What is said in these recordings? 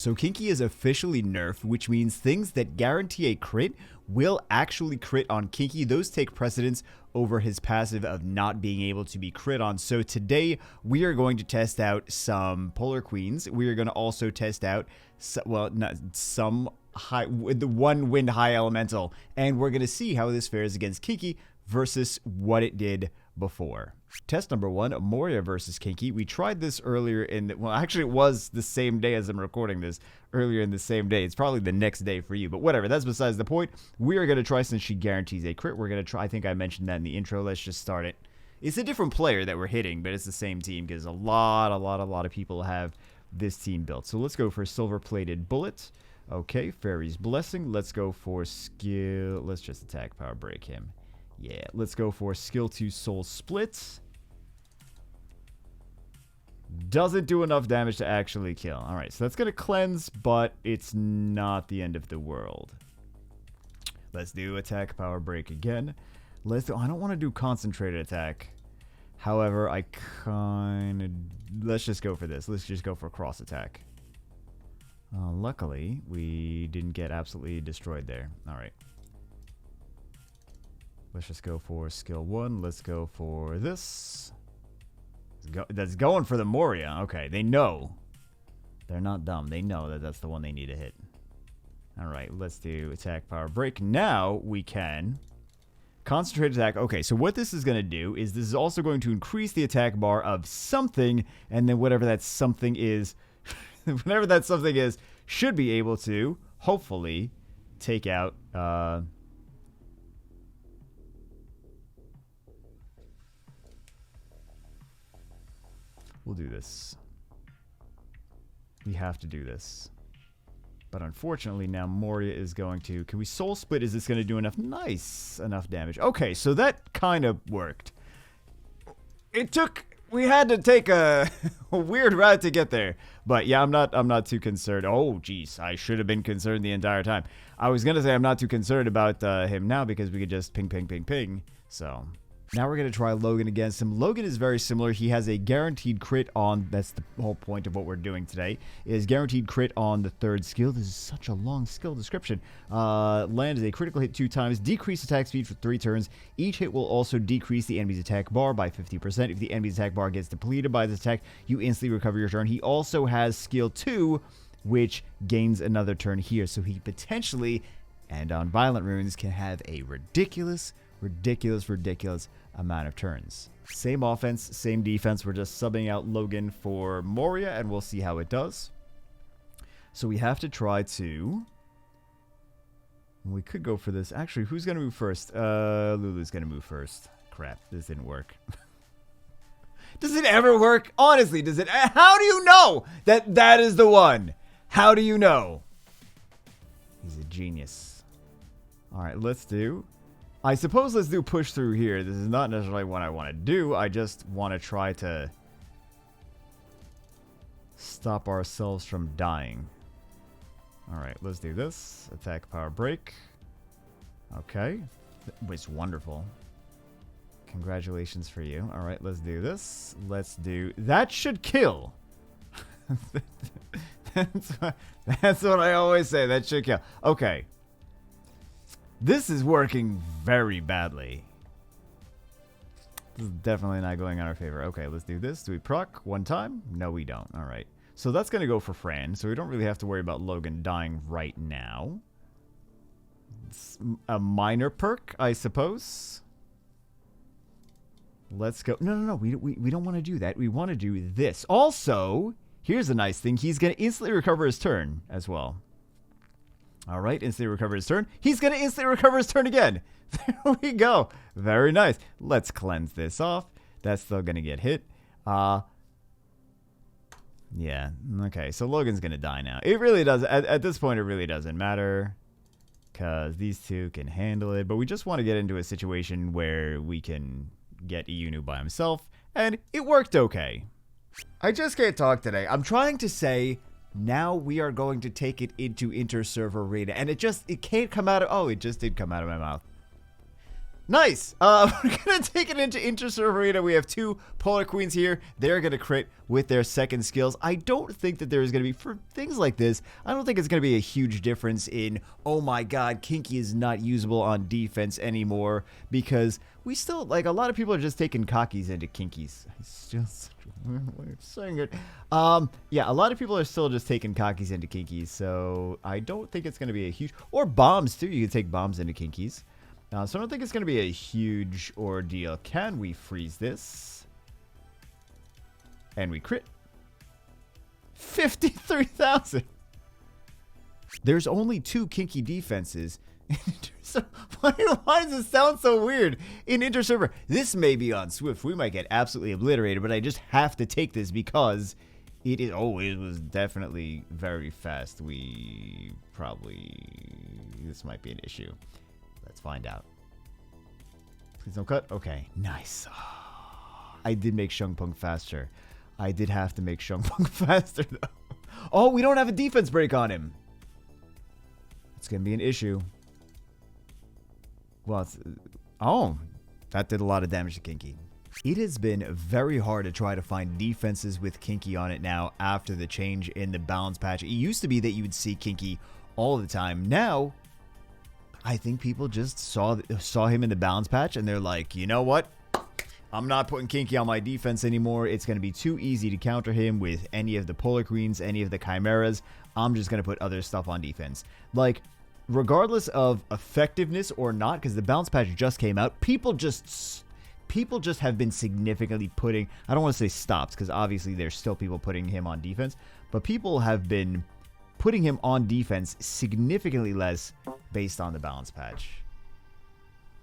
So KINKI is officially nerfed, which means things that guarantee a crit will actually crit on KINKI. Those take precedence over his passive of not being able to be crit on. So today we are going to test out some Polar Queens. We are going to also test out, some the one wind high elemental, and we're going to see how this fares against KINKI versus what it did before. Test number 1, Amoria versus KINKI. We tried this earlier well, actually it was the same day as I'm recording this, earlier in the same day. It's probably the next day for you, but whatever, that's besides the point. We are going to try, since she guarantees a crit, we're going to try, I think I mentioned that in the intro. Let's just start it. It's a different player that we're hitting, but it's the same team because a lot of people have this team built. So let's go for silver-plated bullet. Okay, Fairy's Blessing. Let's go for skill. Let's just attack power break him. Yeah, let's go for skill 2 soul split. Doesn't do enough damage to actually kill. Alright, so that's going to cleanse, but it's not the end of the world. Let's do attack power break again. I don't want to do concentrated attack. However, let's just go for this. Let's just go for cross attack. Luckily, we didn't get absolutely destroyed there. Alright. Let's just go for skill 1. Let's go for this. That's going for the Amoria. Okay, they know. They're not dumb. They know that that's the one they need to hit. Alright, let's do attack power break. Now we can concentrate attack. Okay, so what this is going to do is this is also going to increase the attack bar of something, and then whatever that something is, whatever that something is, should be able to, hopefully, take out, we'll do this. We have to do this. But unfortunately, now Moria is going to... Can we soul split? Is this going to do enough? Nice. Enough damage. Okay, so that kind of worked. It took... We had to take a weird route to get there. But yeah, I'm not too concerned. Oh, jeez. I should have been concerned the entire time. I was going to say I'm not too concerned about him now because we could just ping, ping, ping, ping. So... Now we're going to try Logan against him. Logan is very similar. He has a guaranteed crit on, that's the whole point of what we're doing today, is guaranteed crit on the 3rd skill. This is such a long skill description. Land is a critical hit 2 times, decrease attack speed for 3 turns. Each hit will also decrease the enemy's attack bar by 50%. If the enemy's attack bar gets depleted by this attack, you instantly recover your turn. He also has skill 2, which gains another turn here. So he potentially, and on violent runes, can have a ridiculous amount of turns. Same offense, same defense. We're just subbing out Logan for Moria, and we'll see how it does. So we have to try to... We could go for this. Actually, who's going to move first? Lulu's going to move first. Crap, this didn't work. Does it ever work? Honestly, does it? How do you know that that is the one? How do you know? He's a genius. All right, let's do... I suppose let's do push through here. This is not necessarily what I want to do. I just want to try to stop ourselves from dying. Alright, let's do this. Attack power break. Okay. It's wonderful. Congratulations for you. Alright, let's do this. Let's do... That should kill! That's what I always say. That should kill. Okay. This is working very badly. This is definitely not going in our favor. Okay, let's do this. Do we proc 1 time? No, we don't. All right. So that's going to go for Fran. So we don't really have to worry about Logan dying right now. It's a minor perk, I suppose. Let's go. No. We don't want to do that. We want to do this. Also, here's a nice thing. He's going to instantly recover his turn as well. All right, instantly recover his turn. He's going to instantly recover his turn again. There we go. Very nice. Let's cleanse this off. That's still going to get hit. Yeah, okay. So Logan's going to die now. It really does. At this point, it really doesn't matter because these two can handle it. But we just want to get into a situation where we can get Iyunu by himself. And it worked okay. I just can't talk today. I'm trying to say... Now we are going to take it into Interserver Arena. And it can't come out of... Oh, it just did come out of my mouth. Nice. We're going to take it into Interserver Arena. We have 2 Polar Queens here. They're going to crit with their second skills. I don't think that there is going to be, for things like this, I don't think it's going to be a huge difference in, oh my god, KINKI is not usable on defense anymore, because we still, like, a lot of people are just taking cockies into KINKIs. It's just we're saying it. Yeah, a lot of people are still just taking cockies into KINKIs, so I don't think it's going to be a huge, or bombs too. You can take bombs into KINKIs. So I don't think it's going to be a huge ordeal. Can we freeze this? And we crit. 53,000. There's only 2 KINKI defenses. So why does it sound so weird in Interserver? This may be on Swift. We might get absolutely obliterated, but I just have to take this because it is. Oh, it was definitely very fast. We probably. This might be an issue. Let's find out. Please don't cut. Okay, nice. I did make Shungpung faster. I did have to make Shungpung faster, though. Oh, we don't have a defense break on him. It's going to be an issue. Well, oh, that did a lot of damage to KINKI. It has been very hard to try to find defenses with KINKI on it now after the change in the balance patch. It used to be that you would see KINKI all the time. Now, I think people just saw him in the balance patch and they're like, you know what? I'm not putting KINKI on my defense anymore. It's going to be too easy to counter him with any of the Polar Queens, any of the Chimeras. I'm just going to put other stuff on defense. Like, regardless of effectiveness or not, because the balance patch just came out, people just have been significantly putting, I don't want to say stops, because obviously there's still people putting him on defense, but people have been putting him on defense significantly less based on the balance patch.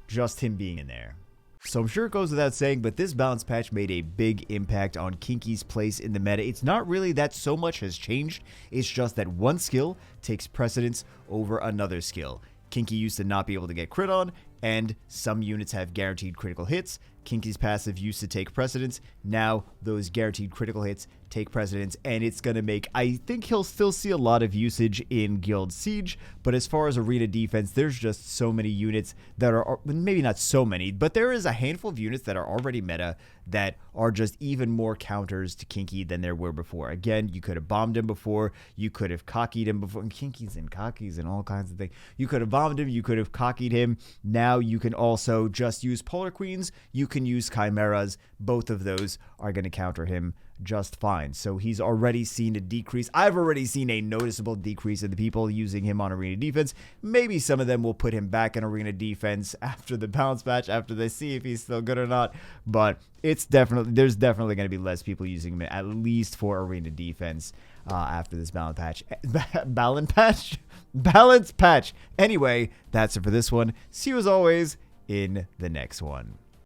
Just him being in there. So I'm sure it goes without saying, but this balance patch made a big impact on KINKI's place in the meta. It's not really that so much has changed. It's just that one skill takes precedence over another skill. KINKI used to not be able to get crit on, and some units have guaranteed critical hits. KINKI's passive used to take precedence. Now those guaranteed critical hits take precedence, and it's going to make, I think he'll still see a lot of usage in Guild Siege, but as far as arena defense, there's just so many units that are, maybe not so many, but there is a handful of units that are already meta that are just even more counters to KINKI than there were before. Again, you could have bombed him before, you could have cockied him before, and KINKI's and cockies and all kinds of things. You could have bombed him, you could have cockied him. Now you can also just use Polar Queens, you can use Chimeras. Both of those are going to counter him just fine. So he's already seen a decrease. I've already seen a noticeable decrease in the people using him on arena defense. Maybe some of them will put him back in arena defense after the balance patch, after they see if he's still good or not. But it's definitely, there's definitely going to be less people using him, at least for arena defense, after this balance patch. Balance patch. Anyway, that's it for this one. See you as always in the next one.